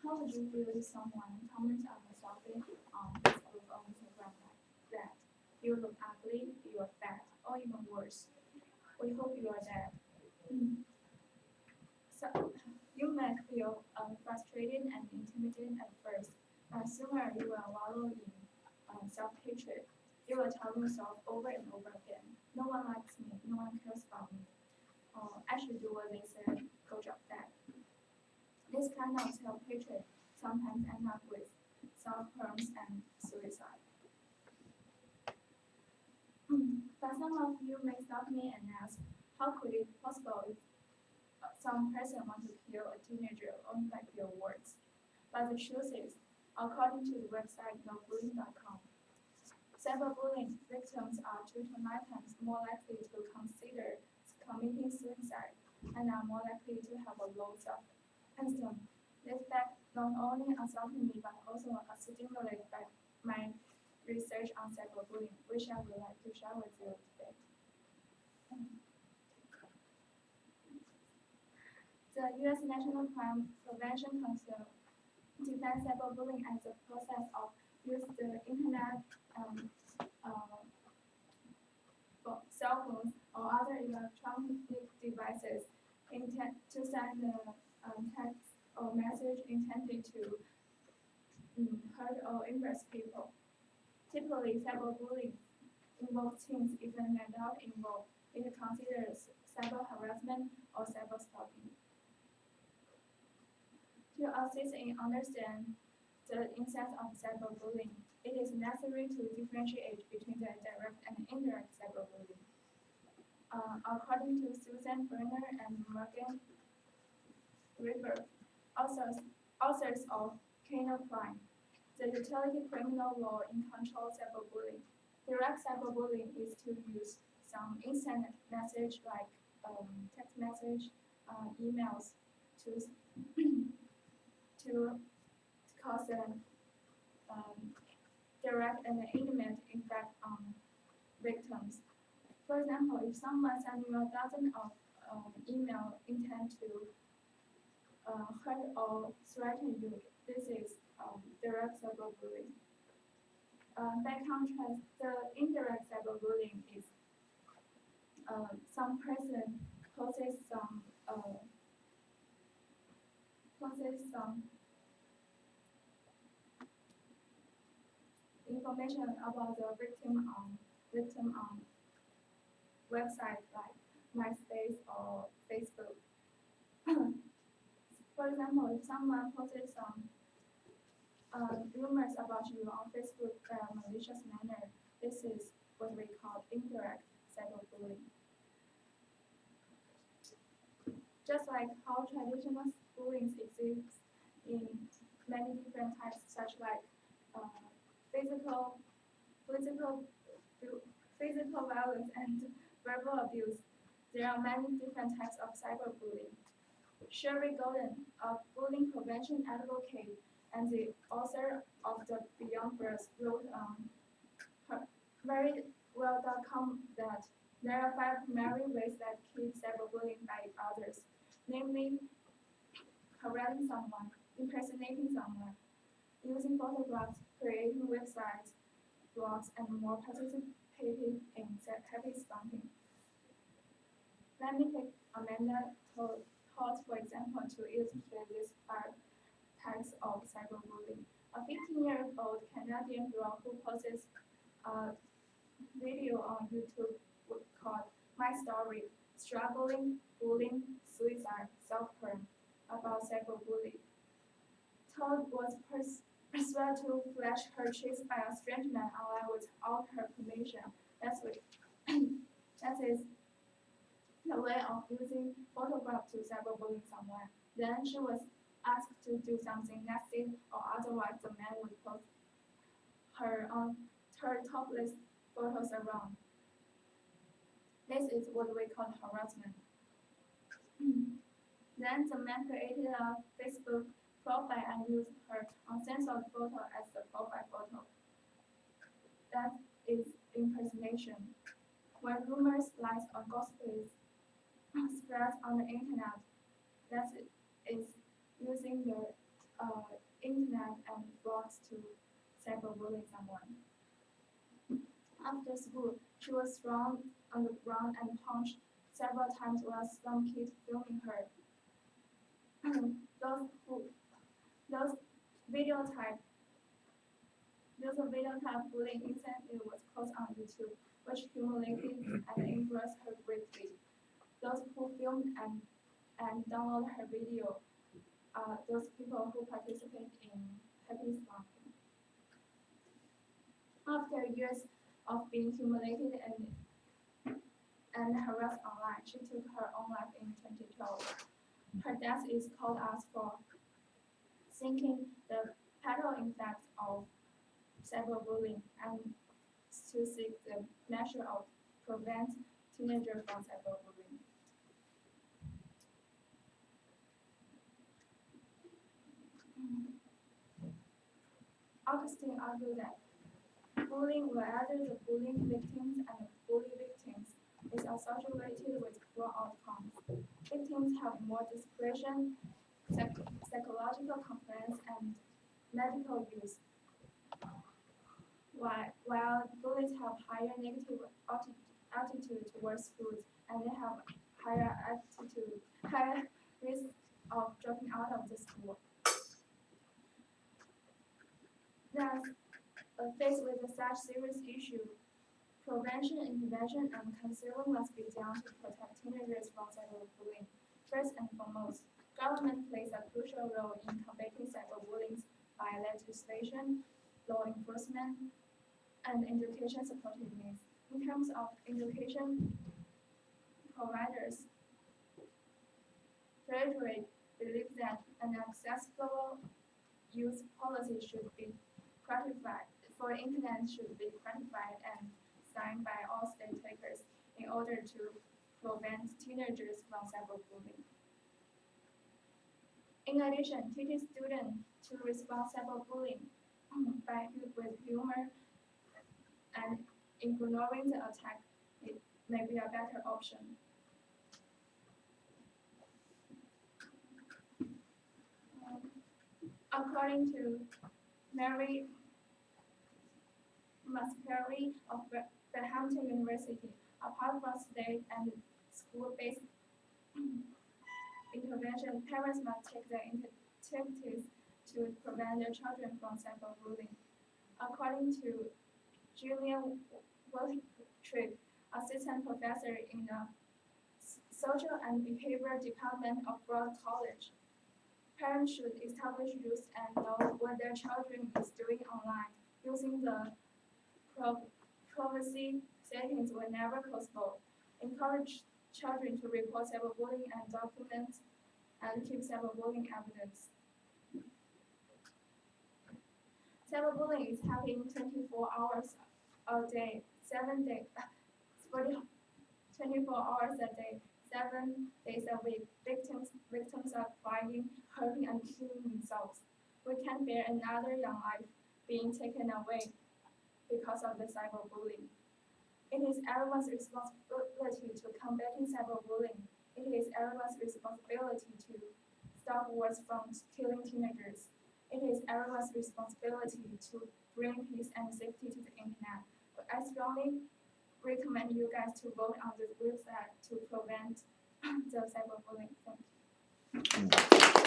How would you feel if someone comments on a selfie on Facebook or Instagram like that? You look ugly, you are fat, or even worse. We hope you are dead. So you might feel frustrated and intimidated at first, but sooner you will wallow in self-hatred. You will tell yourself over and over again, no one likes me, no one cares about me. I should do what they said, go drop that. This kind of self-hatred sometimes ends up with self-harms and suicide. But some of you may stop me and ask, how could it be possible if some person wants to kill a teenager only by your words? But the truth is, according to the website nobullying.com, cyberbullying victims are 2 to 9 times more likely to consider committing suicide and are more likely to have a low self-esteem. This fact not only assaulted me but also stimulated by my research on cyberbullying, which I would like to share with you today. The U.S. National Crime Prevention Council defines cyberbullying as a process of use the internet, cell phones, or other electronic devices to send a text or message intended to hurt or impress people. Typically, cyberbullying involves teens, even adults involved. It considers cyber harassment or cyber stalking. To assist in understand the insights of cyberbullying, it is necessary to differentiate between the direct and indirect cyberbullying. According to Susan Berner and Morgan River, authors of Canal Crime, the utility criminal law in control cyberbullying. Direct cyberbullying is to use some instant message like text message, emails to to cause a direct and intimate effect on victims. For example, if someone sends you a dozen of email intent to hurt or threaten you, this is direct cyberbullying. By contrast, the indirect cyberbullying is some person posts some information about the victim on websites like MySpace or Facebook. For example, if someone posts some rumors about you on Facebook in a malicious manner, this is what we call indirect cyberbullying. Just like how traditional bullying exists in many different types, such like physical violence and verbal abuse, there are many different types of cyberbullying. Sherry Golden, a bullying prevention advocate and the author of the Beyond Birds, wrote on her very well.com that there are 5 primary ways that keep cyberbullying by others, namely harassing someone, impersonating someone, using photographs, creating websites, blogs, and more participating in heavy stunting. Let me take Amanda Todd, for example, to illustrate these 5 types of cyberbullying. A 15-year-old Canadian girl who posts a video on YouTube called My Story, Struggling, Bullying, Suicide, Self-Harm, about cyberbullying. Todd was persuaded to flash her cheeks by a strange man online without her permission. That is the way of using photographs to cyberbullying someone. Then she was asked to do something nasty, or otherwise the man would post her topless photos around. This is what we call harassment. Then the man created a Facebook profile and used her uncensored photo as the profile photo. That is impersonation. When rumors, lies, or gossip spread on the internet, that is using your internet and blogs to cyberbully someone. After school, she was thrown on the ground and punched several times while some kids filming her. those who those videotype videotype bullying incident was posted on YouTube, which humiliated and influenced her greatly. Those who filmed and download her video are those people who participate in happy stalking. After years of being humiliated and harassed online, she took her own life in 2012. Her death is called us for sinking the fatal impact of cyberbullying and to seek the measure of prevent teenagers from cyberbullying. Augustine argued that bullying, whether the bullying victims and the bully victims, is associated with poor outcomes. Victims have more discretion, psychological complaints, and medical use, while bullies have higher negative attitude towards schools, and they have higher risk of dropping out of the school. Thus, faced with such serious issue, prevention, intervention, and counseling must be done to protect teenagers from cyberbullying. First and foremost, government plays a crucial role in combating cyberbullying by legislation, law enforcement, and education supportive means. In terms of education providers, Frederick believes that an accessible use policy should be ratified for internet should be ratified and signed by all state takers in order to prevent teenagers from cyberbullying. In addition, teaching students to respond cyberbullying with humor and ignoring the attack may be a better option. According to Mary Mascari of Berhampton University, apart from state and school-based intervention, parents must take the initiatives to prevent their children from cyberbullying. According to Julian Wiltrick, assistant professor in the Social and Behavior Department of Broad College, parents should establish rules and know what their children is doing online, using the privacy settings whenever possible. Encourage children to report cyberbullying and document and keep cyberbullying evidence. Cyberbullying is happening 24 hours a day, 24 hours a day, 7 days a week. Victims are crying, hurting, and killing themselves. We can't bear another young life being taken away because of the cyberbullying. It is everyone's responsibility to combating cyberbullying. It is everyone's responsibility to stop wars from killing teenagers. It is everyone's responsibility to bring peace and safety to the internet. I strongly recommend you guys to vote on this website to prevent the cyberbullying. Thank you.